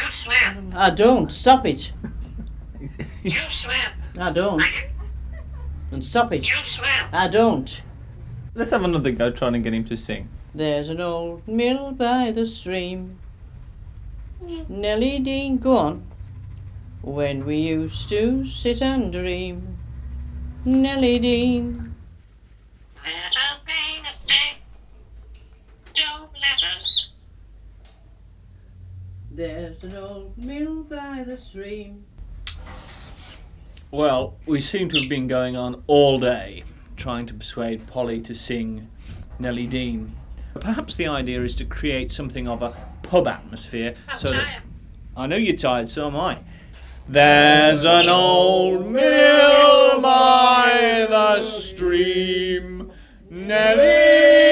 You swear. I don't. Stop it. You swear. I don't. And stop it. You swear. I don't. Let's have another go trying to get him to sing. There's an old mill by the stream. Nellie Dean, go on. When we used to sit and dream. Nellie Dean. Little rain is sick. Don't let us. There's an old mill by the stream. Well, we seem to have been going on all day trying to persuade Polly to sing Nellie Dean. Perhaps the idea is to create something of a pub atmosphere. I'm so tired. that I know you're tired, so am I. There's an old mill by the stream, Nellie